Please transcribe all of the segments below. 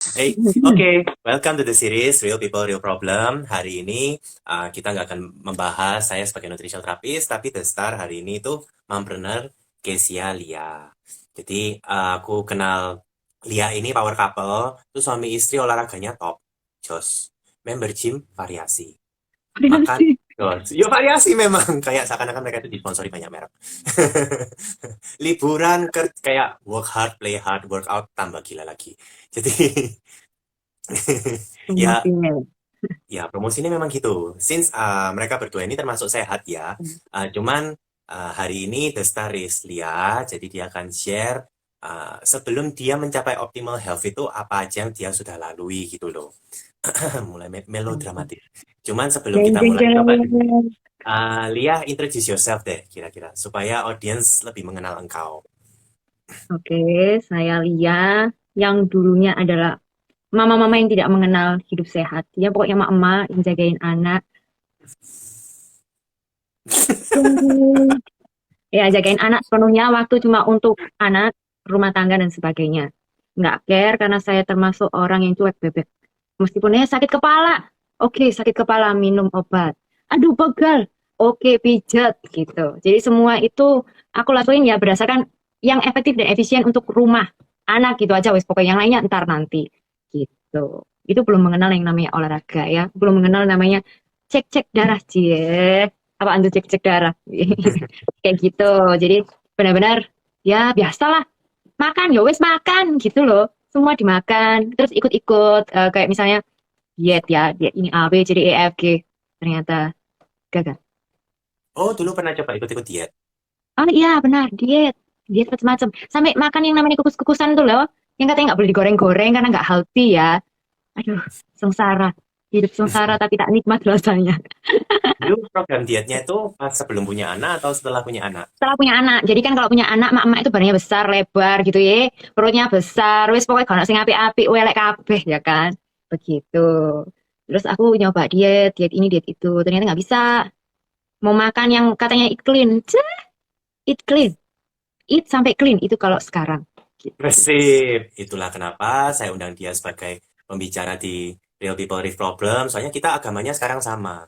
Hey, oke, welcome to the series Real People, Real Problem. Hari ini kita nggak akan membahas saya sebagai nutritional therapist, tapi the star hari ini itu mompreneur Kesia Lia. Jadi aku kenal Lia ini power couple, tuh suami istri olahraganya top, jos. Member gym variasi, makan Variasi. jos. Yo variasi memang, kayak seakan-akan mereka itu disponsori banyak merek. Liburan kayak work hard, play hard, workout tambah gila lagi. Jadi ya, Oke. ya, promosi ini memang gitu. Since mereka berdua ini termasuk sehat ya. Cuman hari ini the star is Lia, jadi dia akan share sebelum dia mencapai optimal health itu apa aja yang dia sudah lalui gitu loh. Mulai melodramatis. Cuman sebelum Jeng, kita jeng, mulai, coba jeng. Lia introduce yourself deh kira-kira supaya audience lebih mengenal engkau. Oke, saya Lia yang dulunya adalah mama-mama yang tidak mengenal hidup sehat. Ya, pokoknya emak-emak yang jagain anak. Hmm. Ya, jagain anak sepenuhnya waktu cuma untuk anak, rumah tangga, dan sebagainya. Nggak care karena saya termasuk orang yang cuek bebek. Meskipun sakit kepala. Oke, sakit kepala minum obat. Aduh, pegal. Oke, pijat gitu. Jadi semua itu aku lakuin ya berdasarkan yang efektif dan efisien untuk rumah anak gitu aja wes pokoknya yang lainnya ntar nanti gitu. Itu belum mengenal yang namanya olahraga ya. Belum mengenal namanya cek-cek darah cie. Apaan tuh cek-cek darah? Kayak gitu. Jadi benar-benar ya biasalah makan ya wes makan gitu loh. Semua dimakan, terus ikut-ikut kayak misalnya diet ya, diet ini A, B, C, D, E, F, G. Ternyata gagal. Oh, dulu pernah coba ikut-ikut diet. Oh iya benar, diet. Diet macam-macam. Sampai makan yang namanya kukus-kukusan tuh loh. Yang katanya nggak boleh digoreng-goreng karena nggak healthy ya. Aduh, sengsara. Hidup sengsara tapi tak nikmat rasanya. Dulu program dietnya itu pas sebelum punya anak atau setelah punya anak? Setelah punya anak, jadi kan kalau punya anak, mak-mak itu badannya besar, lebar gitu ya. Perutnya besar, wis pokoknya kalau sing apik-apik, welek kabeh ya kan. Begitu. Terus aku nyoba diet, diet ini, diet itu. Ternyata nggak bisa. Mau makan yang katanya eat clean. Cah, eat clean. Eat sampai clean itu kalau sekarang. Gitu. Resip. Itulah kenapa saya undang dia sebagai pembicara di Real People Real Problem. Soalnya kita agamanya sekarang sama.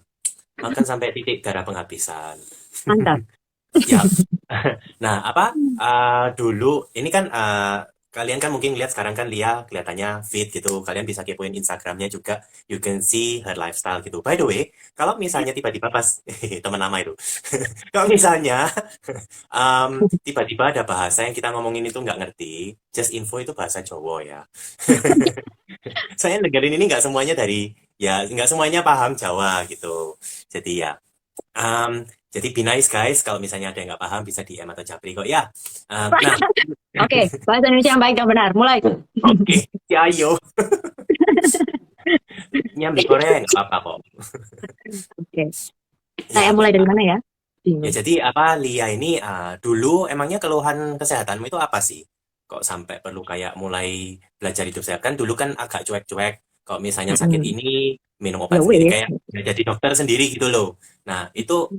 Makan sampai titik darah penghabisan. Mantap. Ya. Nah, apa? Dulu ini kan kalian kan mungkin lihat sekarang kan Lia kelihatannya fit gitu. Kalian bisa kepoin Instagramnya juga. You can see her lifestyle gitu. By the way, kalau misalnya tiba-tiba pas teman nama itu, kalau misalnya tiba-tiba ada bahasa yang kita ngomongin itu nggak ngerti, just info itu bahasa Jawa ya. Saya dengerin ini nggak semuanya dari ya nggak semuanya paham Jawa gitu. Jadi ya, jadi be nice guys. Kalau misalnya ada yang nggak paham bisa DM atau Japri kok ya. Nah, Oke, bahasa Indonesia yang baik dan benar. Mulai. oke, ya ayo. Nyambi Korea nggak apa-apa kok. Oke, saya Ya, mulai dari mana ya? ya Bingung. jadi apa Lia ini dulu emangnya keluhan kesehatanmu itu apa sih? Kok sampai perlu kayak mulai belajar hidup sehat kan dulu kan agak cuek-cuek. Kalau misalnya sakit Mm-mm. ini minum obat Ya sendiri wes. kayak udah jadi dokter sendiri gitu loh. Nah itu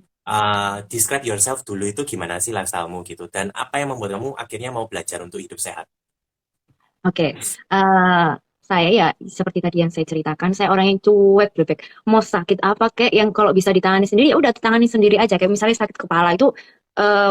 describe yourself dulu itu gimana sih lifestylemu gitu dan apa yang membuat kamu akhirnya mau belajar untuk hidup sehat? Oke, eh, saya ya seperti tadi yang saya ceritakan, saya orang yang cuek bebek. Mau sakit apa kek yang kalau bisa ditangani sendiri, ya udah ditangani sendiri aja. Kayak misalnya sakit kepala itu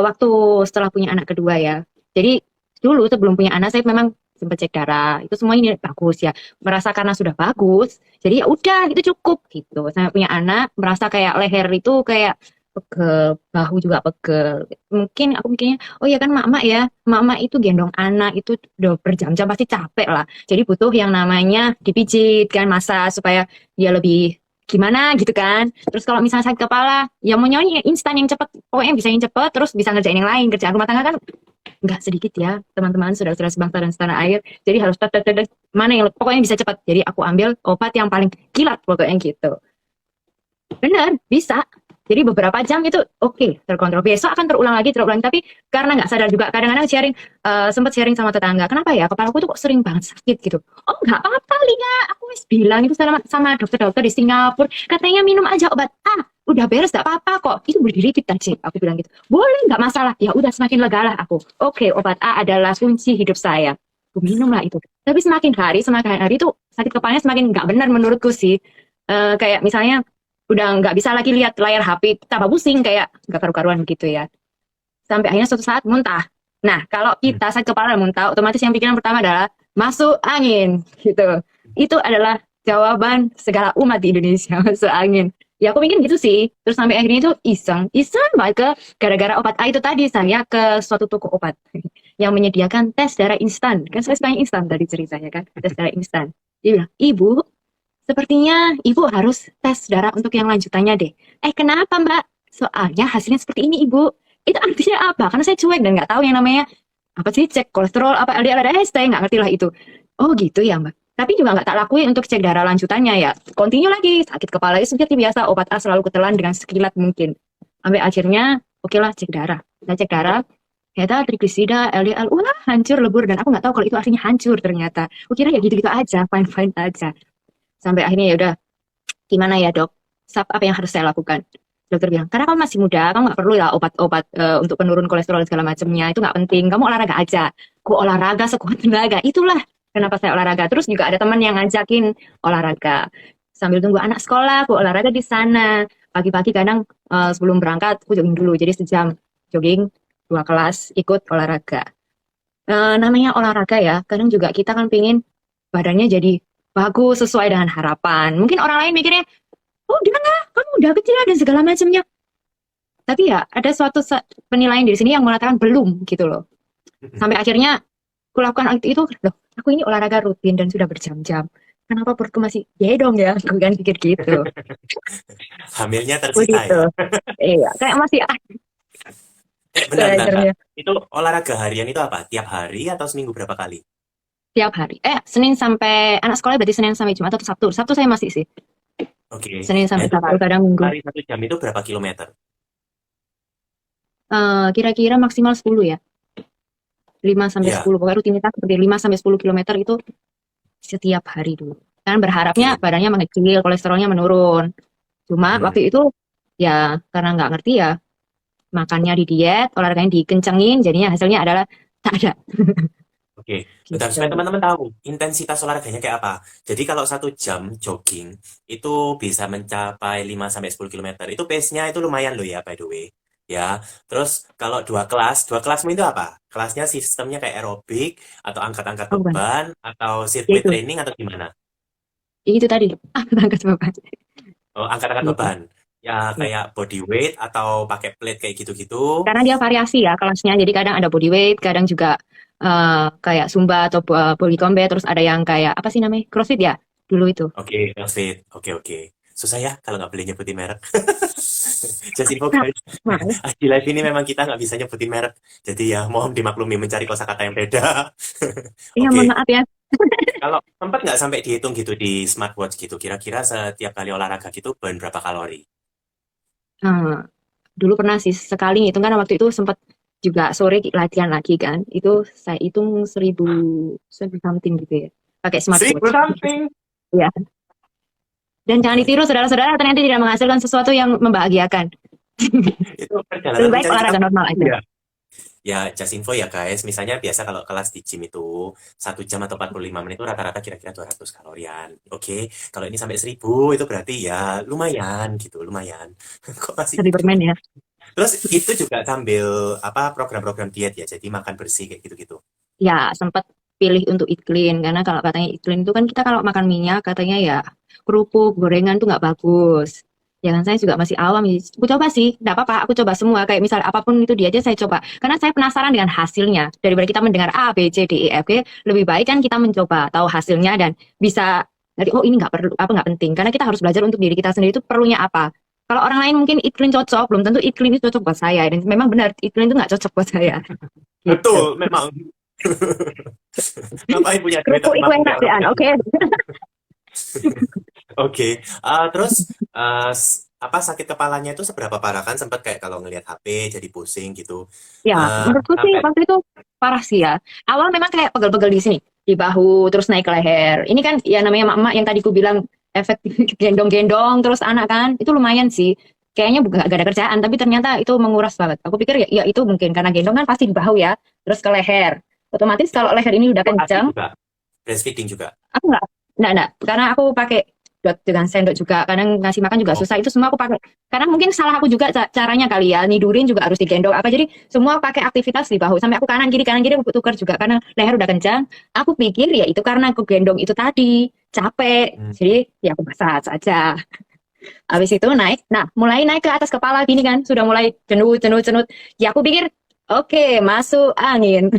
waktu setelah punya anak kedua ya. Jadi dulu sebelum punya anak saya memang sempat cek darah. Itu semua ini bagus ya. Merasa karena sudah bagus, jadi ya udah itu cukup gitu. Saya punya anak, merasa kayak leher itu kayak pegel, bahu juga pegel. Mungkin aku mikirnya oh iya kan mak-mak ya, mak-mak itu gendong anak itu udah berjam-jam pasti capek lah. Jadi butuh yang namanya dipijit kan masa supaya dia lebih gimana gitu kan. Terus kalau misalnya sakit kepala, ya mau nyonya instan yang cepet, pokoknya bisa yang cepet, terus bisa ngerjain yang lain. Kerjaan rumah tangga kan nggak sedikit ya, teman-teman saudara-saudara sebangsa dan setanah air. Jadi harus tet, tet, tet, tet, mana yang pokoknya bisa cepat. Jadi aku ambil obat yang paling kilat pokoknya gitu. Benar, bisa. Jadi beberapa jam itu oke, terkontrol. Besok akan terulang lagi, terulang. Tapi karena nggak sadar juga, kadang-kadang sharing, sempat sharing sama tetangga. Kenapa ya, kepalaku tuh kok sering banget sakit gitu. Oh nggak apa-apa, Lia. Aku wis bilang itu sama dokter-dokter di Singapura. Katanya minum aja obat A. Udah beres, nggak apa-apa kok. Itu berdiri tadi. Aku bilang gitu. Boleh, nggak masalah. Ya udah, semakin lega lah aku. Oke, obat A adalah kunci hidup saya. Aku minum lah itu. Tapi semakin hari tuh sakit kepalanya semakin nggak benar menurutku sih. Kayak misalnya udah nggak bisa lagi lihat layar HP, tambah pusing kayak nggak karu-karuan gitu ya. Sampai akhirnya suatu saat muntah. Nah, kalau Hmm. kita sakit kepala dan muntah, otomatis yang pikiran pertama adalah masuk angin gitu. Itu adalah jawaban segala umat di Indonesia, masuk angin. Ya aku mikir gitu sih. Terus sampai akhirnya itu iseng banget ke gara-gara obat A itu tadi saya ke suatu toko obat yang menyediakan tes darah instan. Kan saya suka yang instan tadi ceritanya kan, tes darah instan. Dia bilang, "Ibu, sepertinya ibu harus tes darah untuk yang lanjutannya deh." Kenapa mbak? Soalnya hasilnya seperti ini ibu. Itu artinya apa? Karena saya cuek dan nggak tahu yang namanya apa sih cek kolesterol apa LDL darah, saya nggak ngerti lah itu. Oh gitu ya mbak. Tapi juga nggak tak lakuin untuk cek darah lanjutannya ya. Continue lagi sakit kepala itu seperti biasa obat A selalu ketelan dengan sekilat mungkin. Sampai akhirnya oke lah cek darah. Kita cek darah. Ternyata trigliserida, LDL, wah hancur lebur dan aku nggak tahu kalau itu artinya hancur ternyata. Aku kira ya gitu-gitu aja, fine-fine aja. Sampai akhirnya ya udah, gimana ya dok? Apa yang harus saya lakukan? Dokter bilang, karena kamu masih muda, kamu nggak perlu lah obat-obat untuk penurun kolesterol dan segala macamnya. Itu nggak penting. Kamu olahraga aja. Ku olahraga sekuat tenaga. Itulah kenapa saya olahraga. Terus juga ada teman yang ngajakin olahraga. Sambil tunggu anak sekolah, aku olahraga di sana. Pagi-pagi kadang sebelum berangkat, aku jogging dulu. Jadi sejam jogging, 2 kelas, ikut olahraga. Namanya olahraga ya, kadang juga kita kan pingin badannya jadi bagus sesuai dengan harapan. Mungkin orang lain mikirnya, oh udah nggak, kamu udah kecil dan segala macamnya. Tapi ya ada suatu penilaian dari sini yang mengatakan belum gitu loh. Sampai akhirnya aku lakukan itu, loh aku ini olahraga rutin dan sudah berjam-jam. Kenapa perutku masih gedong ya? Aku kan pikir gitu. Hamilnya tersita Begitu. ya. Iya, kayak masih Bentar, bentar, Kak. belajarnya Itu olahraga harian itu apa? Tiap hari atau seminggu berapa kali? tiap hari. Senin sampai anak sekolah berarti Senin sampai Jumat atau Sabtu. Sabtu saya masih sih. Oke. Senin Nah, sampai itu Sabtu kadang Minggu. lari 1 jam itu berapa kilometer? Kira-kira maksimal 10 ya. 5 sampai 10 Ya. pokoknya rutinitas seperti 5 sampai 10 kilometer itu setiap hari dulu. Kan berharapnya Oke. badannya mengecil, kolesterolnya menurun. Cuma Hmm. waktu itu ya karena nggak ngerti ya, makannya di diet, olahraganya dikencengin, jadinya hasilnya adalah tak ada Oke, bentar supaya gitu. teman-teman tahu intensitas olahraganya kayak apa. Jadi kalau 1 jam jogging itu bisa mencapai 5 sampai 10 kilometer. Itu pace-nya itu lumayan loh ya by the way. Ya. Terus kalau dua kelasmu itu apa? Kelasnya sistemnya kayak aerobik atau angkat-angkat Oh bukan, beban atau ya circuit itu, training atau gimana? itu tadi. Angkat beban. Oh, angkat-angkat Gitu. beban. Ya Ya. kayak body weight atau pakai plate kayak gitu-gitu. Karena dia variasi ya kelasnya, jadi kadang ada body weight, kadang juga kayak Zumba atau body combat, terus ada yang kayak apa sih namanya, CrossFit ya dulu itu. Oke, CrossFit. Oke, oke. Susah ya kalau nggak boleh nyebutin merek. Just info Nah, guys. nah, Di live ini memang kita nggak bisa nyebutin merek. Jadi ya mohon dimaklumi mencari kosakata yang beda. iya Oke, mohon maaf ya. kalau sempat nggak sampai dihitung gitu di smartwatch gitu, kira-kira setiap kali olahraga gitu burn berapa kalori? Eh, Dulu pernah sih sekali itu kan waktu itu sempat juga sore latihan lagi kan. Itu saya hitung 1000 something gitu ya. Pakai Seribu smartwatch. something. Ya. Dan jangan Wah, ditiru saudara-saudara ternyata tidak menghasilkan sesuatu yang membahagiakan. itu Lebih perjalanan baik mencari cita. olahraga normal aja. Ya. Ya, just info ya guys. Misalnya biasa kalau kelas di gym itu 1 jam atau 45 menit itu rata-rata kira-kira 200 kalorian. Oke, kalau ini sampai 1000 itu berarti ya lumayan gitu, lumayan. Kok masih Lebih bermain ya. terus itu juga sambil apa program-program diet ya, jadi makan bersih kayak gitu-gitu. Ya sempat pilih untuk eat clean karena kalau katanya eat clean itu kan kita kalau makan minyak katanya ya kerupuk gorengan tuh nggak bagus. Ya kan saya juga masih awam ya. Aku coba sih, nggak apa-apa. Aku coba semua kayak misalnya apapun itu dia aja saya coba. Karena saya penasaran dengan hasilnya. Daripada kita mendengar A, B, C, D, E, F, G, lebih baik kan kita mencoba tahu hasilnya dan bisa nanti oh ini nggak perlu apa nggak penting. Karena kita harus belajar untuk diri kita sendiri itu perlunya apa. Kalau orang lain mungkin eat clean cocok, belum tentu eat clean itu cocok buat saya. Dan memang benar eat clean itu nggak cocok buat saya. Gitu. Betul, memang. Ngapain punya duit Kerupuk tapi iku mampu enak kayak deh, orang kaya. oke. Oke, terus apa sakit kepalanya itu seberapa parah kan sempat kayak kalau ngelihat HP jadi pusing gitu. Ya, menurutku sih Sampai waktu itu parah sih ya. Awal memang kayak pegel-pegel di sini, di bahu, terus naik ke leher. Ini kan ya namanya mak-mak yang tadi ku bilang efek gendong-gendong terus anak kan, itu lumayan sih. Kayaknya bukan gak ada kerjaan, tapi ternyata itu menguras banget. Aku pikir ya itu mungkin karena gendong kan pasti di bahu ya, terus ke leher. Otomatis kalau leher ini udah itu hati kenceng, juga. breastfeeding juga. Aku enggak, karena aku pakai dot dengan sendok juga, kadang ngasih makan juga Oh, susah, itu semua aku pakai. Karena mungkin salah aku juga caranya kali ya, nidurin juga harus digendong apa, jadi semua pakai aktivitas di bahu, sampai aku kanan kiri aku tukar juga, karena leher udah kencang, aku pikir ya itu karena aku gendong itu tadi, capek, hmm. jadi ya aku massage saja. Habis itu naik, nah mulai naik ke atas kepala gini kan, sudah mulai cenut, ya aku pikir, oke, masuk angin,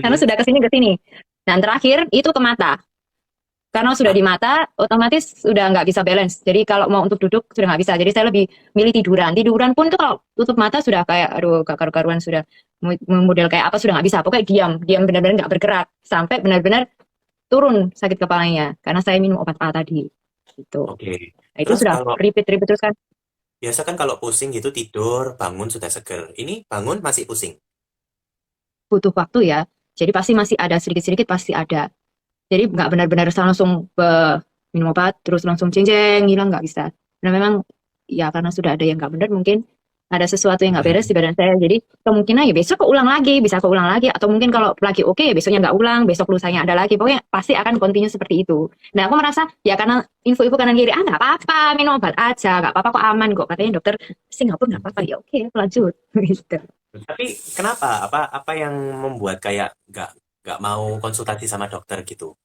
karena Mhm. sudah ke sini. Dan terakhir itu ke mata. Karena sudah Nah, di mata, otomatis sudah nggak bisa balance. Jadi kalau mau untuk duduk sudah nggak bisa. Jadi saya lebih milih tiduran. Tiduran pun tuh kalau tutup mata sudah kayak, aduh, gak karu-karuan, sudah model kayak apa sudah nggak bisa. Pokoknya diam, diam benar-benar nggak bergerak sampai benar-benar turun sakit kepalanya. Karena saya minum obat A tadi. Gitu. oke. Nah, itu Terus sudah kalau repeat terus kan. biasa kan kalau pusing gitu tidur, bangun sudah seger. Ini bangun masih pusing. Butuh waktu ya. Jadi pasti masih ada sedikit-sedikit pasti ada. Jadi nggak benar-benar langsung minum obat terus langsung jeng hilang nggak bisa. Nah memang ya karena sudah ada yang nggak benar, mungkin ada sesuatu yang nggak beres Mhm. di badan saya. Jadi kemungkinan ya besok keulang lagi, bisa keulang lagi, atau mungkin kalau lagi oke ya besoknya nggak ulang, besok lusanya ada lagi. Pokoknya pasti akan continue seperti itu. Nah aku merasa ya karena info-info kanan kiri, nggak apa-apa minum obat aja, nggak apa-apa kok, aman kok, katanya dokter Singapura, nggak apa-apa, ya oke lanjut gitu. Tapi kenapa? Apa yang membuat kayak nggak mau konsultasi sama dokter gitu?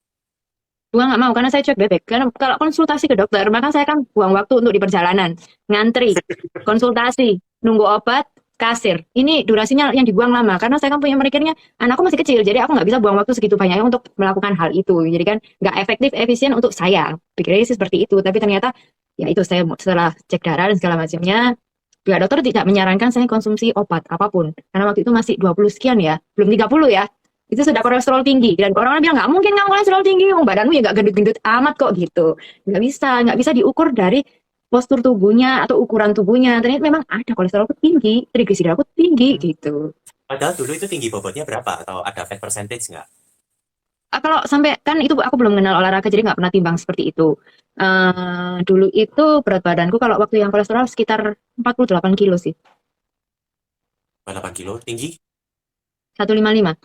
Gua nggak mau karena saya cuek bebek. Karena kalau konsultasi ke dokter, maka saya kan buang waktu untuk di perjalanan, ngantri, konsultasi, nunggu obat, kasir. Ini durasinya yang dibuang lama karena saya kan punya mikirnya anakku masih kecil, jadi aku nggak bisa buang waktu segitu banyaknya untuk melakukan hal itu. Jadi kan nggak efektif, efisien untuk saya. Pikirnya sih seperti itu, tapi ternyata ya itu saya setelah cek darah dan segala macamnya, ya dokter tidak menyarankan saya konsumsi obat apapun. Karena waktu itu masih 20 sekian ya, belum 30 ya. Itu sudah kolesterol tinggi. Dan orang-orang bilang, nggak mungkin kamu kolesterol tinggi, oh, badanmu ya nggak gendut-gendut amat kok gitu. Nggak bisa diukur dari postur tubuhnya atau ukuran tubuhnya. Ternyata memang ada kolesterolku tinggi, trigliseridku tinggi Hmm. gitu. Padahal dulu itu tinggi bobotnya berapa? Atau ada fat percentage nggak? Kalau sampai kan itu aku belum kenal olahraga jadi nggak pernah timbang seperti itu. Dulu itu berat badanku kalau waktu yang kolesterol sekitar 48 kilo sih, 8 kilo? Tinggi? 155.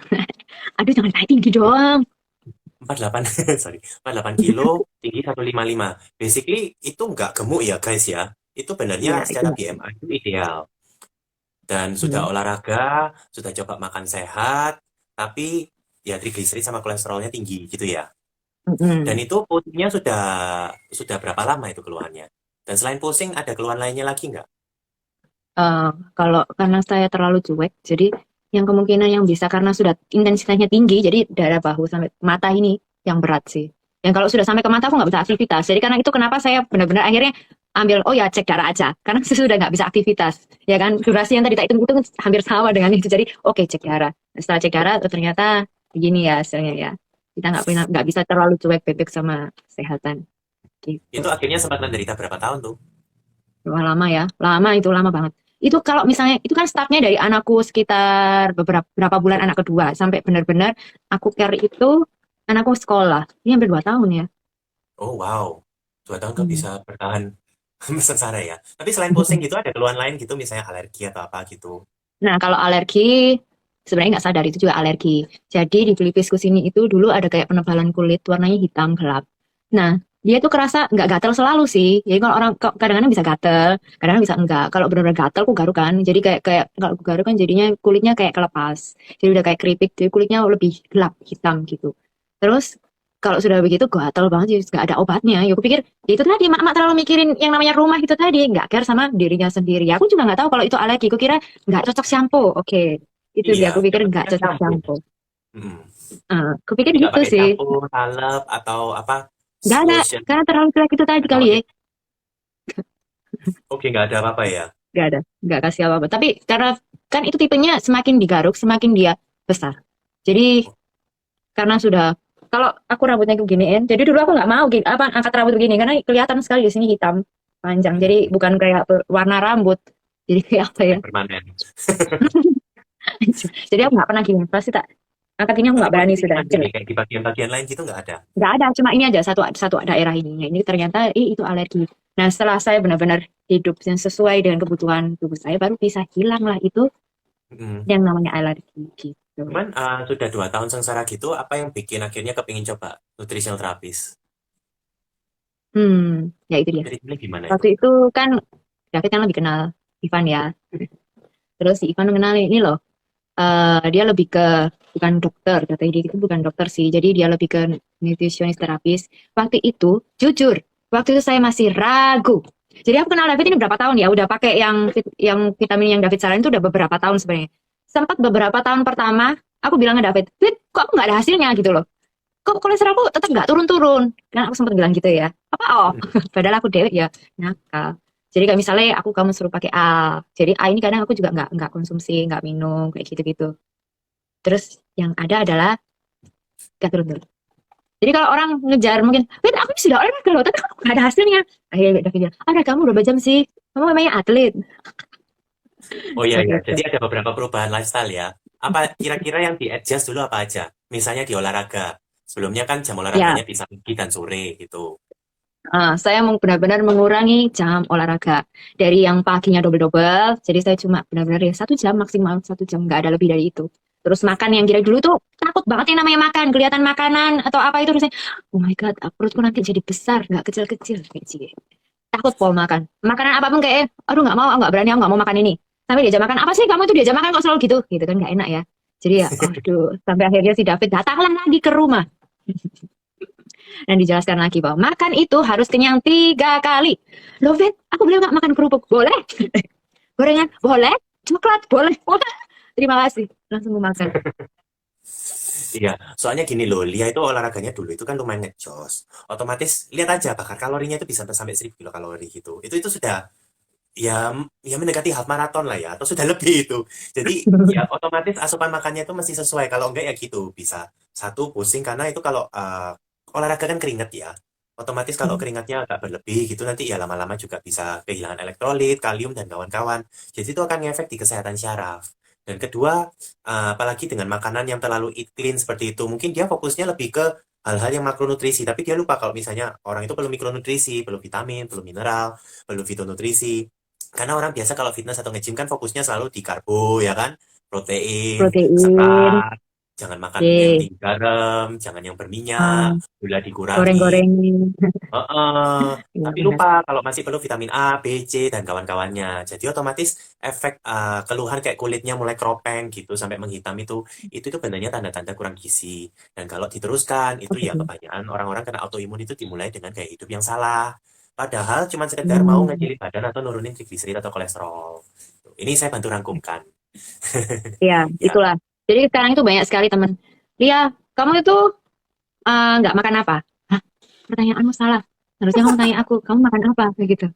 Aduh jangan kayak tinggi dong. 48, sorry. 48 kilo, tinggi 155. Basically, itu nggak gemuk ya guys ya. Itu Iya benernya itu secara nggak. BMI itu ideal. Dan sudah Hmm. olahraga, sudah coba makan sehat, tapi ya trigliserid sama kolesterolnya tinggi gitu ya. Dan Mm-mm. itu pusingnya sudah berapa lama itu keluhannya? Dan selain pusing, ada keluhan lainnya lagi nggak? Eh, Kalau karena saya terlalu cuek, jadi yang kemungkinan yang bisa karena sudah intensitasnya tinggi, jadi daerah bahu sampai mata ini yang berat sih. Yang kalau sudah sampai ke mata aku nggak bisa aktivitas. Jadi karena itu kenapa saya benar-benar akhirnya ambil, oh ya cek darah aja, karena saya sudah nggak bisa aktivitas, ya kan? Durasi yang tadi tak hitung itu hampir sama dengan itu. Jadi oke cek darah. Setelah cek darah, oh, ternyata begini ya hasilnya ya. Kita nggak bisa terlalu cuek bebek sama kesehatan Itu gitu. akhirnya sempat menderita berapa tahun tuh? Wah, lama ya, lama itu lama banget. Itu kalau misalnya itu kan startnya dari anakku sekitar beberapa bulan anak kedua sampai benar-benar aku care itu anakku sekolah. Ini hampir 2 tahun ya. Oh wow, 2 tahun kok Hmm. bisa bertahan sengsara ya. Tapi selain pusing gitu, ada keluhan lain gitu, misalnya alergi atau apa gitu. Nah, kalau alergi sebenarnya nggak sadar itu juga alergi. Jadi di pelipisku sini itu dulu ada kayak penebalan kulit warnanya hitam gelap. Nah, dia tuh kerasa nggak gatel selalu sih. Jadi kalau orang kadang-kadang bisa gatel, kadang-kadang bisa enggak. Kalau benar-benar gatel, aku garuk kan. Jadi kayak kayak kalau aku garuk kan jadinya kulitnya kayak kelepas. Jadi udah kayak keripik, jadi kulitnya lebih gelap hitam gitu. Terus kalau sudah begitu gatel banget, jadi nggak ada obatnya. Ya aku pikir ya itu tadi mak terlalu mikirin yang namanya rumah itu tadi, nggak care sama dirinya sendiri. Aku juga nggak tahu kalau itu alergi. Aku kira nggak cocok shampoo. Oke, itu Iya, dia. Aku pikir yang penting nggak kan cocok shampoo. shampoo. Mm. Aku pikir Jadi nggak gitu pakai sih. shampoo, salep, atau apa, Nggak ada, lotion, karena terlalu cuek itu tadi atau kali ya. pakai. Oke, nggak ada apa-apa ya. Nggak ada, nggak kasih apa-apa. Tapi karena kan itu tipenya semakin digaruk, semakin dia besar. Jadi karena sudah, kalau aku rambutnya beginiin, jadi dulu aku nggak mau gini, apa angkat rambut begini karena kelihatan sekali di sini hitam panjang. Jadi Mm. bukan kayak warna rambut. Jadi kayak apa ya? Yang permanen. Jadi aku nggak pernah gini. Pasti tak angkat ini aku Tapi nggak berani posisi sudah gimana nih? jelek. Kayak di bagian-bagian lain gitu nggak ada? Nggak ada, cuma ini aja satu satu daerah ini. Nah, ini ternyata itu alergi. Nah setelah saya benar-benar hidup yang sesuai dengan kebutuhan tubuh saya, baru bisa hilang lah itu Mm. yang namanya alergi. Gitu. Cuman sudah 2 tahun sengsara gitu, apa yang bikin akhirnya kepingin coba nutritional therapist? Ya itu dia. Ceritanya gimana itu? Waktu itu kan David kan lebih kenal Ivan ya. Terus si Ivan mengenal ini loh. Dia lebih ke bukan dokter, katanya dia itu bukan dokter sih. Jadi dia lebih ke nutritionist terapis. Waktu itu, jujur, waktu itu saya masih ragu. Jadi aku kenal David ini berapa tahun ya? Udah pakai yang vitamin yang David saranin itu udah beberapa tahun sebenarnya. Sempat beberapa tahun pertama, aku bilang ke David, David, kok aku nggak ada hasilnya gitu loh. Kok kolesterolku tetap nggak turun-turun? Kan aku sempat bilang gitu ya. Apa oh? Padahal aku David ya nakal. Jadi kayak misalnya kamu suruh pakai A. Jadi A ini kadang aku juga nggak konsumsi, nggak minum kayak gitu-gitu. Terus yang ada adalah gak turun-turun. Jadi kalau orang ngejar mungkin, Wait, aku ini sudah olahraga loh, tapi aku gak ada hasilnya. Akhirnya udah bilang, ada kamu berapa jam sih? Kamu memangnya atlet. Oh iya ya, Begitu. jadi ada beberapa perubahan lifestyle ya. Apa kira-kira yang di-adjust dulu apa aja? Misalnya di olahraga. Sebelumnya kan jam Ya, olahraganya bisa pagi dan sore gitu. saya mau benar-benar mengurangi jam olahraga. Dari yang paginya double-double, jadi saya cuma benar-benar ya 1 jam maksimal, 1 jam, nggak ada lebih dari itu. Terus makan yang kira dulu tuh takut banget yang namanya makan, kelihatan makanan atau apa itu rasanya, oh my God, perutku nanti jadi besar, nggak kecil-kecil. Kayak gitu. Takut pola makan. Makanan apapun kayak, aduh nggak mau, nggak berani, aku nggak mau makan ini. Sampai diajak makan, apa sih kamu itu diajak makan kok selalu gitu? Gitu kan nggak enak ya. Jadi ya, aduh, sampai akhirnya si David datanglah lagi ke rumah dan dijelaskan lagi bahwa makan itu harus kenyang 3 kali. Loh, Fit, aku boleh nggak makan kerupuk? Boleh. Gorengan? Boleh. Coklat? Boleh. Boleh. Terima kasih. Langsung makan. Iya, soalnya gini loh, Lia itu olahraganya dulu itu kan lumayan ngejos. Otomatis lihat aja bakar kalorinya itu bisa sampai 1.000 kilokalori gitu. Itu sudah ya ya mendekati half marathon lah ya, atau sudah lebih itu. Jadi ya otomatis asupan makannya itu mesti sesuai. Kalau enggak ya gitu bisa satu pusing karena itu kalau olahraga kan keringat ya. Otomatis kalau keringatnya agak berlebih gitu nanti ya lama-lama juga bisa kehilangan elektrolit, kalium dan kawan-kawan. Jadi itu akan ngefek di kesehatan syaraf. Dan kedua, apalagi dengan makanan yang terlalu eat clean seperti itu, mungkin dia fokusnya lebih ke hal-hal yang makronutrisi, tapi dia lupa kalau misalnya orang itu perlu mikronutrisi, perlu vitamin, perlu mineral, perlu fitonutrisi. Karena orang biasa kalau fitness atau nge-gym kan fokusnya selalu di karbo, ya kan? Protein, Protein. serat, jangan makan yang Oke. tinggi garam, jangan yang berminyak, Ah, gula dikurangi. goreng-goreng. Heeh. Iya, Tapi benar. lupa kalau masih perlu vitamin A, B, C, dan kawan-kawannya. Jadi otomatis efek keluhan kayak kulitnya mulai kropeng gitu sampai menghitam itu tuh benarnya tanda-tanda kurang gizi. Dan kalau diteruskan itu ya Oke. kebanyakan orang-orang kena autoimun itu dimulai dengan gaya hidup yang salah. Padahal cuma sekedar mau Hmm. ngecilin badan atau nurunin trigliserid atau kolesterol. Ini saya bantu rangkumkan. Ya, Ya, itulah. Jadi sekarang itu banyak sekali teman. Lia, kamu itu nggak makan apa? Hah? Pertanyaanmu salah. Harusnya kamu tanya aku, kamu makan apa? Kayak gitu.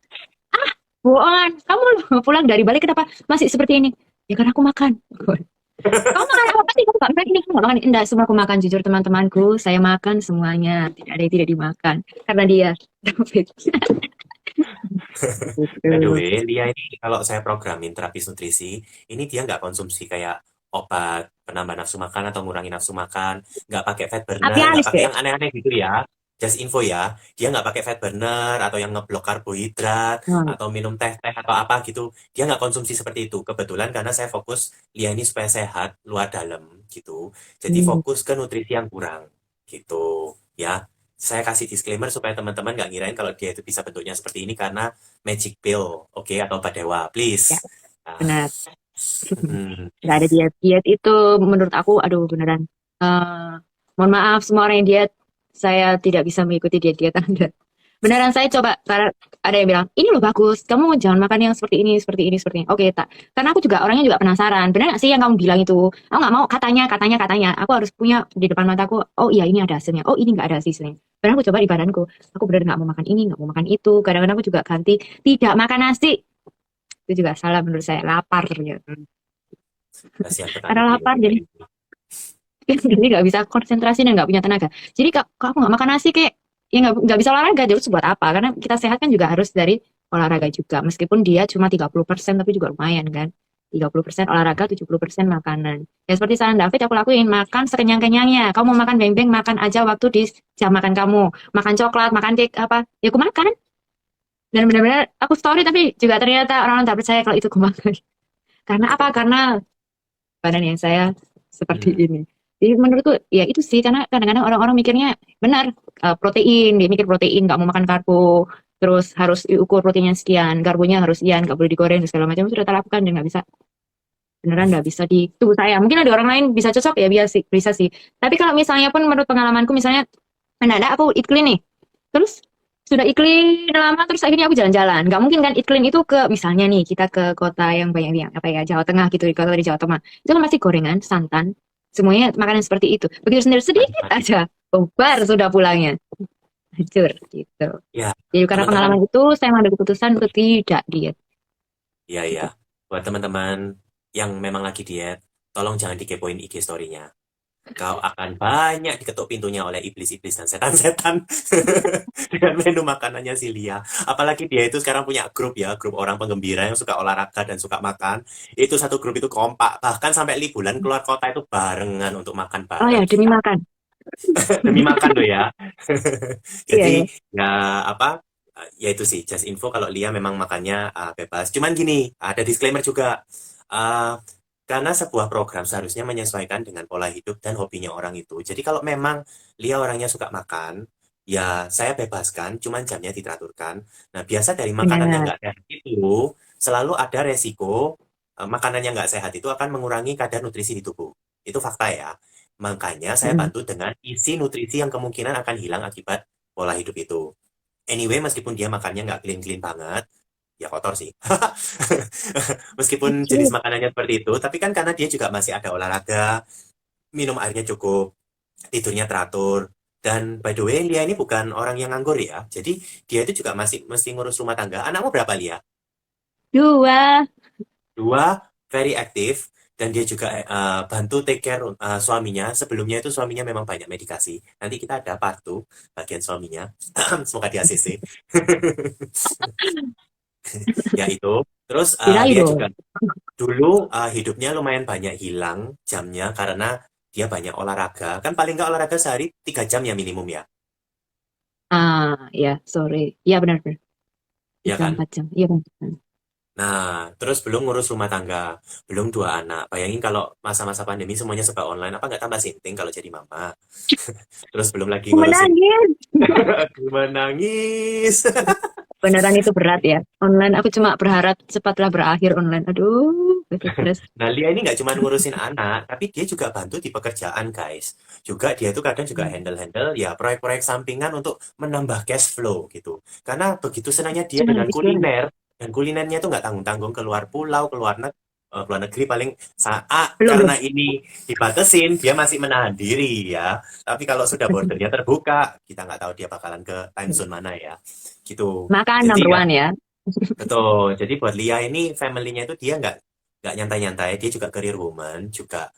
Bohongan, kamu loh pulang dari Bali kenapa masih seperti ini? Ya karena aku makan. Kamu makan apa sih? Kamu nggak makan ini, kamu nggak makan ini. Enggak, semua aku makan. Jujur teman-temanku, saya makan semuanya. Tidak ada yang tidak dimakan. Karena dia. David. by the Gitu. way, dia ini kalau saya programin terapis nutrisi, ini dia nggak konsumsi kayak obat penambah nafsu makan atau ngurangi nafsu makan, nggak pakai fat burner, nggak Apialis pakai deh. yang aneh-aneh gitu ya. Just info ya, dia nggak pakai fat burner atau yang ngeblok karbohidrat Hmm. atau minum teh-teh atau apa gitu. Dia nggak konsumsi seperti itu. Kebetulan karena saya fokus dia ini supaya sehat luar dalam gitu. Jadi Hmm. fokus ke nutrisi yang kurang gitu ya. Saya kasih disclaimer supaya teman-teman nggak ngirain kalau dia itu bisa bentuknya seperti ini karena magic pill, oke, atau obat dewa, please. Ya, Nah, benar. mm, Nggak ada diet. Diet itu menurut aku, aduh beneran. Eh, Mohon maaf semua orang yang diet, saya tidak bisa mengikuti diet-diet Anda. Beneran saya coba, karena ada yang bilang, ini loh bagus, kamu jangan makan yang seperti ini, seperti ini, seperti ini. Oke, tak. Karena aku juga orangnya juga penasaran. Bener nggak sih yang kamu bilang itu? Aku nggak mau katanya, katanya, katanya. Aku harus punya di depan mataku, oh iya ini ada hasilnya, oh ini nggak ada hasilnya. Padahal aku coba di badanku, aku bener nggak mau makan ini, nggak mau makan itu. Kadang-kadang aku juga ganti, tidak makan nasi. Itu juga salah menurut saya, lapar ternyata. kasihan petani Karena di lapar, Indonesia jadi ini. jadi nggak bisa konsentrasi dan nggak punya tenaga. Jadi kalau aku nggak makan nasi kayak ya nggak bisa olahraga terus buat apa? Karena kita sehat kan juga harus dari olahraga juga. Meskipun dia cuma 30% tapi juga lumayan kan. 30% olahraga, 70% makanan. Ya seperti saran David aku lakuin, makan sekenyang-kenyangnya. Kamu mau makan beng-beng, makan aja waktu di jam makan kamu. Makan coklat, makan cake apa, ya aku makan. Dan benar-benar aku story tapi juga ternyata orang-orang tak percaya kalau itu aku makan. Karena apa? Karena badan yang saya seperti Hmm. ini. Jadi menurutku ya itu sih karena kadang-kadang orang-orang mikirnya benar protein, dia mikir protein nggak mau makan karbo, terus harus diukur proteinnya sekian, karbonya harus sekian, nggak boleh digoreng segala macam sudah tak lakukan dan nggak bisa beneran nggak bisa di tubuh saya. Mungkin ada orang lain bisa cocok ya bisa sih. Tapi kalau misalnya pun menurut pengalamanku misalnya mendadak aku eat clean nih, terus sudah iklim lama terus akhirnya aku jalan-jalan. Nggak mungkin kan iklim itu ke misalnya nih kita ke kota yang banyak yang apa ya Jawa Tengah gitu di kota di Jawa Tengah. Itu kan pasti gorengan, santan, semuanya makanan seperti itu. Begitu sendiri sedikit Mati-mati. aja, bubar sudah pulangnya. Hancur gitu. Ya, Jadi karena teman-teman, pengalaman itu saya mengambil keputusan untuk tidak diet. ya ya, buat teman-teman yang memang lagi diet, tolong jangan dikepoin IG story-nya. Kau akan banyak diketuk pintunya oleh iblis-iblis dan setan-setan dengan menu makanannya si Lia. Apalagi dia itu sekarang punya grup ya, grup orang penggembira yang suka olahraga dan suka makan. Itu satu grup itu kompak, bahkan sampai liburan keluar kota itu barengan untuk makan Oh ya bareng. demi makan. Demi makan loh ya. Iya Jadi ya. ya apa? Ya itu sih, just info kalau Lia memang makannya bebas. Cuman gini, ada disclaimer juga. Uh, karena sebuah program seharusnya menyesuaikan dengan pola hidup dan hobinya orang itu. Jadi kalau memang Lia orangnya suka makan, ya saya bebaskan, cuman jamnya diteraturkan. Nah, biasa dari makanan yang Benar. nggak sehat itu, selalu ada resiko makanan yang nggak sehat itu akan mengurangi kadar nutrisi di tubuh. Itu fakta ya. Makanya saya Mm. bantu dengan isi nutrisi yang kemungkinan akan hilang akibat pola hidup itu. Anyway, meskipun dia makannya nggak clean-clean banget, ya kotor sih. Meskipun jenis makanannya seperti itu, tapi kan karena dia juga masih ada olahraga, minum airnya cukup, tidurnya teratur. Dan by the way, Lia ini bukan orang yang nganggur ya. Jadi dia itu juga masih mesti ngurus rumah tangga. Anakmu berapa, Lia? Dua. Dua, very aktif. Dan dia juga bantu take care suaminya. Sebelumnya itu suaminya memang banyak medikasi. Nanti kita ada part 2 bagian suaminya. Semoga di ACC. Ya itu. Terus Kirain Lia juga dong. dulu hidupnya lumayan banyak hilang jamnya karena dia banyak olahraga. Kan paling nggak olahraga sehari 3 jam ya minimum ya. Ah, ya, sorry. Ya benar-benar. Ya Tiga kan? empat jam. Iya benar. Nah, terus belum ngurus rumah tangga, belum 2 anak. Bayangin kalau masa-masa pandemi semuanya serba online, apa nggak tambah sinting kalau jadi mama? Terus belum lagi Aku ngurusin menangis. aku menangis. Beneran itu berat ya. Online aku cuma berharap cepatlah berakhir online. Aduh, stres. Nah, Lia ini nggak cuma ngurusin anak, tapi dia juga bantu di pekerjaan, guys. Juga dia tuh kadang juga handle-handle ya proyek-proyek sampingan untuk menambah cash flow gitu. Karena begitu senangnya dia dengan Gimana? kuliner, dan kulinernya tuh nggak tanggung-tanggung keluar pulau, keluar negeri paling saat Belum, karena belum. ini dibatasin, dia masih menahan diri ya. Tapi kalau sudah bordernya terbuka, kita nggak tahu dia bakalan ke time zone mana ya. Gitu. Makan Jadi number ya, one ya. betul. Jadi buat Lia ini family-nya itu dia nggak nyantai-nyantai, dia juga career woman, juga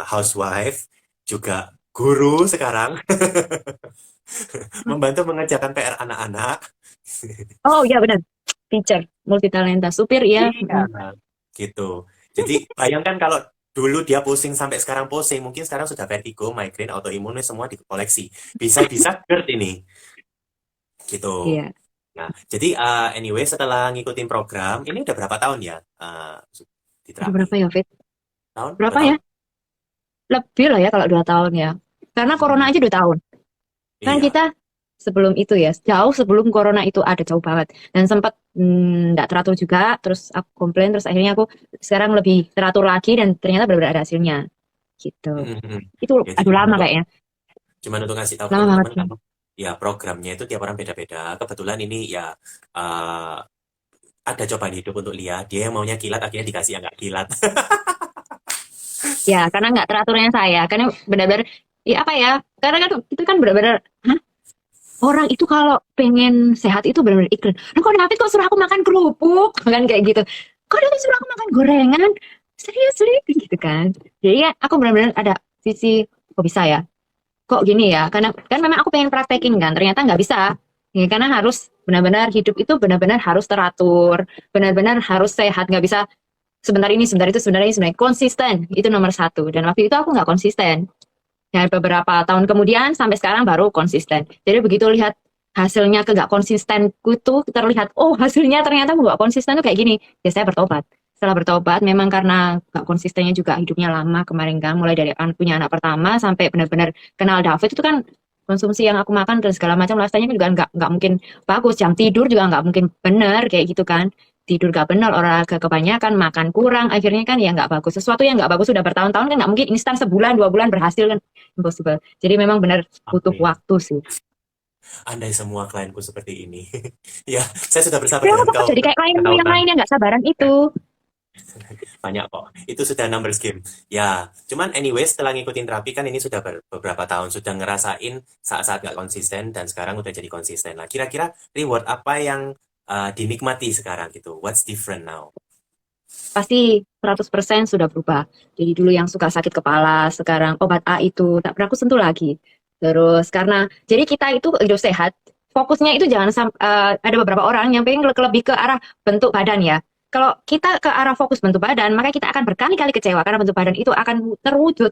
housewife, juga guru sekarang, membantu mengerjakan PR anak-anak. Oh iya benar. Teacher, multitalenta, supir ya. Iya, gitu. Jadi bayangkan kalau dulu dia pusing sampai sekarang pusing, mungkin sekarang sudah vertigo, migraine, autoimun semua dikoleksi. Bisa-bisa GERD ini, gitu. Iya. Nah, jadi anyway setelah ngikutin program, ini udah berapa tahun ya di Udah terapi? berapa ya, Fit? Tahun? Dua Berapa ya? tahun? Lebih lah ya kalau 2 tahun ya. Karena corona Hmm, aja 2 tahun. Kan iya. kita sebelum itu ya, jauh sebelum corona itu ada jauh banget. Dan sempat nggak teratur juga, terus aku komplain, terus akhirnya aku sekarang lebih teratur lagi dan ternyata benar-benar ada hasilnya. Gitu. Itu Ya, aduh lama kayaknya. cuman untuk ngasih tahu ke Lama banget teman-teman sih. kalau ya programnya itu tiap orang beda-beda. Kebetulan ini ya eh, ada cobaan hidup untuk Lia. Dia yang maunya kilat, akhirnya dikasih yang nggak kilat. Ya, karena nggak teraturnya saya. Karena benar-benar, ya apa ya, karena kan itu kan benar-benar, hah? Orang itu kalau pengen sehat itu benar-benar iklan. Nah, kok David kok suruh aku makan kerupuk? Kan kayak gitu. Kok David suruh aku makan gorengan? Serius, gitu kan. Jadi ya aku benar-benar ada sisi, kok bisa ya? Kok gini ya? Karena kan memang aku pengen praktekin kan, ternyata nggak bisa. Ya, karena harus benar-benar hidup itu benar-benar harus teratur, benar-benar harus sehat, nggak bisa sebentar ini, sebentar konsisten itu nomor satu. Dan waktu itu aku nggak konsisten. Ya, beberapa tahun kemudian sampai sekarang baru konsisten. Jadi begitu lihat hasilnya ke nggak konsistenku tuh terlihat, oh hasilnya ternyata nggak konsisten tuh kayak gini. Ya saya bertobat. setelah bertobat memang karena gak konsistennya juga hidupnya lama kemarin kan mulai dari punya anak pertama sampai benar-benar kenal David itu kan konsumsi yang aku makan dan segala macam lifestyle-nya juga nggak mungkin bagus, jam tidur juga nggak mungkin benar kayak gitu kan, tidur gak benar, olahraga kebanyakan, makan kurang, akhirnya kan ya nggak bagus, sesuatu yang nggak bagus sudah bertahun-tahun kan nggak mungkin instan sebulan 2 bulan berhasil kan, impossible. Jadi memang benar butuh Oke. waktu sih. Andai semua klienku seperti ini. Ya, saya sudah bersabar Kenapa dengan kok kau jadi kayak klienmu yang ketahuan lainnya nggak sabaran itu? banyak kok. Itu sudah numbers game. Ya, cuman anyway setelah ngikutin terapi kan ini sudah beberapa tahun sudah ngerasain saat-saat nggak konsisten dan sekarang udah jadi konsisten. Nah, kira-kira reward apa yang dinikmati sekarang gitu? What's different now? Pasti 100% sudah berubah. Jadi dulu yang suka sakit kepala, sekarang obat A itu tak pernah aku sentuh lagi. Terus karena jadi kita itu hidup sehat, fokusnya itu jangan ada beberapa orang yang pengen lebih ke arah bentuk badan ya. Kalau kita ke arah fokus bentuk badan, maka kita akan berkali-kali kecewa karena bentuk badan itu akan terwujud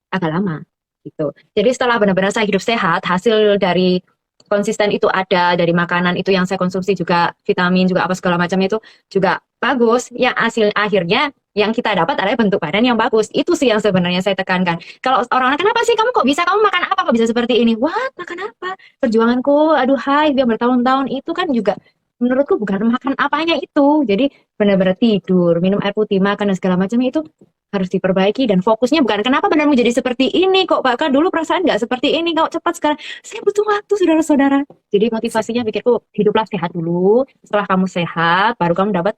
agak lama gitu. Jadi setelah benar-benar saya hidup sehat, hasil dari konsisten itu ada dari makanan itu yang saya konsumsi juga vitamin juga apa segala macam itu juga bagus. Yang hasil akhirnya yang kita dapat adalah bentuk badan yang bagus. Itu sih yang sebenarnya saya tekankan. Kalau orang kenapa sih kamu kok bisa kamu makan apa kok bisa seperti ini? What makan apa? Perjuanganku, aduh hai, biar bertahun-tahun itu kan juga menurutku bukan makan apanya itu. Jadi benar-benar tidur, minum air putih, makan dan segala macamnya itu harus diperbaiki dan fokusnya bukan kenapa benar menjadi seperti ini kok bahkan dulu perasaan nggak seperti ini kok cepat sekarang saya butuh waktu saudara-saudara jadi motivasinya pikirku hiduplah sehat dulu setelah kamu sehat baru kamu dapat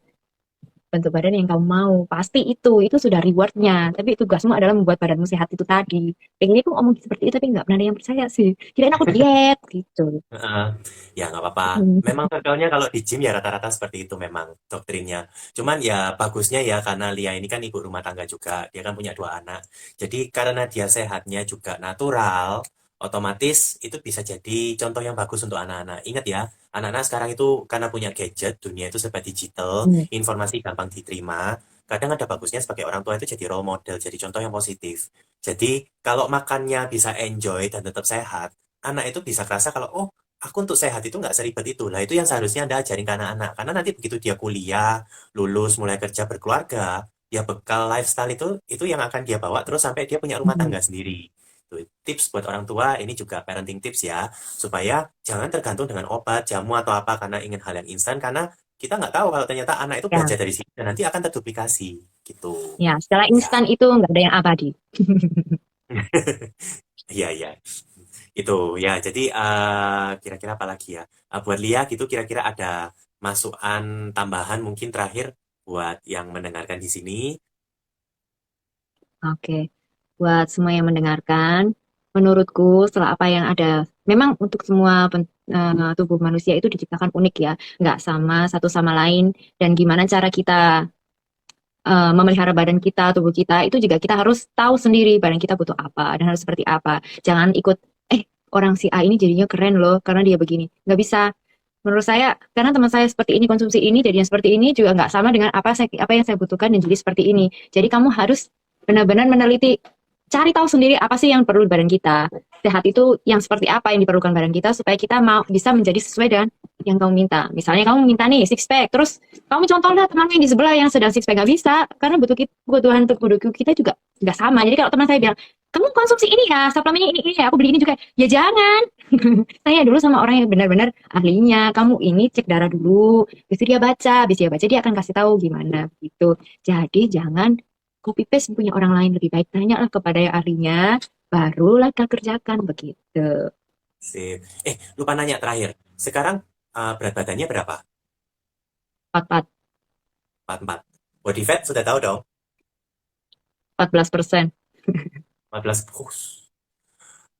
bentuk badan yang kamu mau pasti itu sudah rewardnya tapi tugasmu adalah membuat badanmu sehat itu tadi pengen aku ngomong seperti itu tapi nggak pernah ada yang percaya sih kirain aku diet gitu. Heeh. Ya nggak apa-apa. Hmm. Memang gagalnya kalau di gym ya rata-rata seperti itu memang doktrinnya. Cuman ya bagusnya ya karena Lia ini kan ibu rumah tangga juga. Dia kan punya 2 anak. Jadi karena dia sehatnya juga natural, otomatis itu bisa jadi contoh yang bagus untuk anak-anak. Ingat ya, anak-anak sekarang itu karena punya gadget, dunia itu serba digital, Hmm. informasi gampang diterima. Kadang ada bagusnya sebagai orang tua itu jadi role model, jadi contoh yang positif. Jadi kalau makannya bisa enjoy dan tetap sehat, anak itu bisa kerasa kalau oh aku untuk sehat itu nggak seribet itu lah itu yang seharusnya Anda ajarin ke anak-anak karena nanti begitu dia kuliah lulus mulai kerja berkeluarga ya bekal lifestyle itu yang akan dia bawa terus sampai dia punya rumah Hmm. tangga sendiri. Tuh, tips buat orang tua ini juga parenting tips ya supaya jangan tergantung dengan obat jamu atau apa karena ingin hal yang instan karena kita nggak tahu kalau ternyata anak itu Ya, belajar dari sini dan nanti akan terduplikasi gitu ya setelah ya. instan itu nggak ada yang abadi. Iya, iya. Itu ya, jadi kira-kira apa lagi ya? Buat Lia gitu kira-kira ada masukan tambahan mungkin terakhir buat yang mendengarkan di sini. Oke, buat semua yang mendengarkan, menurutku setelah apa yang ada, memang untuk semua tubuh manusia itu diciptakan unik ya, nggak sama satu sama lain. Dan gimana cara kita memelihara badan kita, tubuh kita, itu juga kita harus tahu sendiri badan kita butuh apa dan harus seperti apa. Jangan ikut, orang si A ini jadinya keren loh karena dia begini. Nggak bisa. Menurut saya, karena teman saya seperti ini, konsumsi ini, jadinya seperti ini juga nggak sama dengan apa yang saya butuhkan dan jadi seperti ini. Jadi kamu harus benar-benar meneliti, cari tahu sendiri apa sih yang perlu badan kita. Sehat itu yang seperti apa yang diperlukan badan kita supaya kita mau bisa menjadi sesuai dengan yang kamu minta. Misalnya kamu minta nih six pack, terus kamu contohnya temanmu yang di sebelah yang sedang six pack nggak bisa, karena kebutuhan tubuh kita juga nggak sama. Jadi kalau teman saya bilang, kamu konsumsi ini ya, suplemennya ini ya, aku beli ini juga. Ya jangan. Tanya dulu sama orang yang benar-benar ahlinya. Kamu ini cek darah dulu. Habis dia baca dia akan kasih tahu gimana gitu. Jadi jangan copy paste punya orang lain lebih baik tanyalah kepada yang ahlinya, barulah kita kerjakan begitu. Sip. Lupa nanya terakhir. Sekarang berat badannya berapa? 44, 44. Body fat sudah tahu dong. 14%. 14.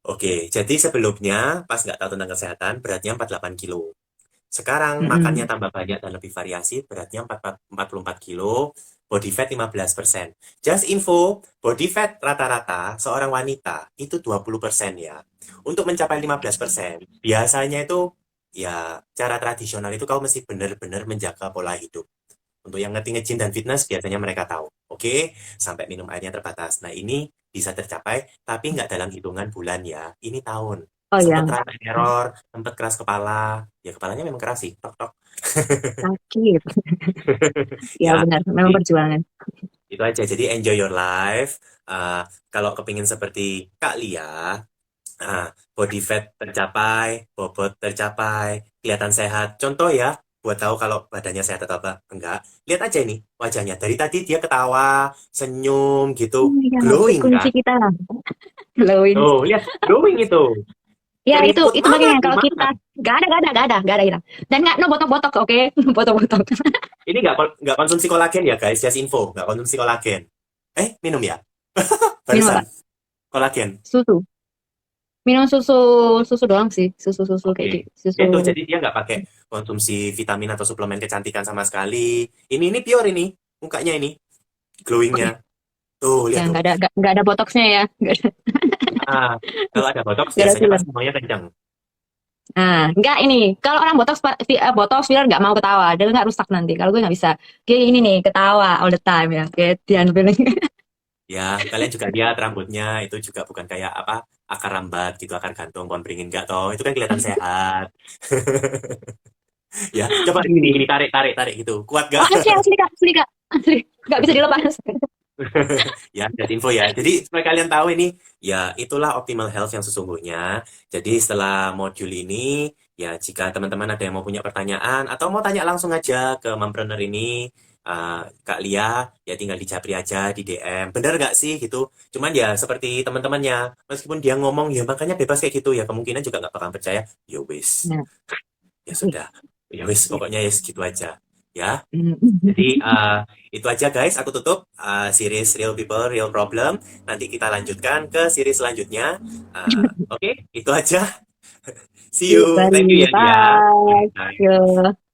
Oke, jadi sebelumnya pas nggak tahu tentang kesehatan beratnya 48 kilo. Sekarang makannya Mm-mm. tambah banyak dan lebih variasi, beratnya 44 kilo, body fat 15%. Just info, body fat rata-rata seorang wanita itu 20% ya. Untuk mencapai 15%, biasanya itu ya cara tradisional itu kau mesti benar-benar menjaga pola hidup. Untuk yang ngerti nge-gym dan fitness biasanya mereka tahu. Oke, sampai minum airnya terbatas. Nah ini bisa tercapai, tapi nggak dalam hitungan bulan ya. Ini tahun. Oh Sempet ya, trial and error, sempet keras kepala. Ya kepalanya memang keras sih, tok tok. sakit. Ya Ya, benar, memang jadi perjuangan. itu aja. Jadi enjoy your life. Kalau kepingin seperti Kak Lia, body fat tercapai, bobot tercapai, kelihatan sehat. Contoh ya, buat tahu kalau badannya sehat atau apa enggak. Lihat aja ini wajahnya. Dari tadi dia ketawa, senyum gitu, Oh iya, glowing kunci kan? kita glowing. Tuh, lihat glowing itu. Ya Keriput itu mana? bagian yang Di kalau mana? kita gak ada hilang. Dan nggak no botok-botok, oke? Botok-botok. Ini nggak konsumsi kolagen ya guys, just info, nggak konsumsi kolagen. Minum ya? Minum Barusan apa? kolagen. Susu. Minum susu, susu doang sih, susu-susu Oke. kayak gitu, susu. Itu jadi dia nggak pakai konsumsi vitamin atau suplemen kecantikan sama sekali. Ini pure ini, mukanya ini, glowingnya. Tuh, lihat Ya tuh. nggak ada botoxnya ya, nggak ada, Ah, kalau ada botox nggak ada biasanya filler. pasti maunya kencang. Nah, nggak ini. Kalau orang botox filler nggak mau ketawa, dia nggak rusak nanti. Kalau gue nggak bisa. Kayak ini nih, ketawa all the time ya, kayak Dian feeling. Ya, kalian juga lihat rambutnya itu juga bukan kayak apa akar rambat gitu, akar gantung, pohon beringin nggak toh. Itu kan kelihatan sehat. Ya, coba ini tarik tarik tarik gitu. Kuat gak? Oh asli asli kak, asli kak, asli. Nggak bisa dilepas. Ya, ada info ya. Jadi supaya kalian tahu ini, ya itulah optimal health yang sesungguhnya. Jadi setelah modul ini, ya jika teman-teman ada yang mau punya pertanyaan atau mau tanya langsung aja ke Mompreneur ini, Kak Lia, ya tinggal di Japri aja di DM. Bener nggak sih gitu? Cuman ya seperti teman-temannya, meskipun dia ngomong ya makanya bebas kayak gitu ya kemungkinan juga nggak bakal percaya. Ya wis, Nah, ya wih, sudah. Ya wis, pokoknya ya segitu aja. Ya. mm. Jadi itu aja guys, aku tutup series Real People, Real Problem. Nanti kita lanjutkan ke series selanjutnya. Oke, itu aja. See you. Thank you Bye, ya, Lia. bye. Bye. Yo.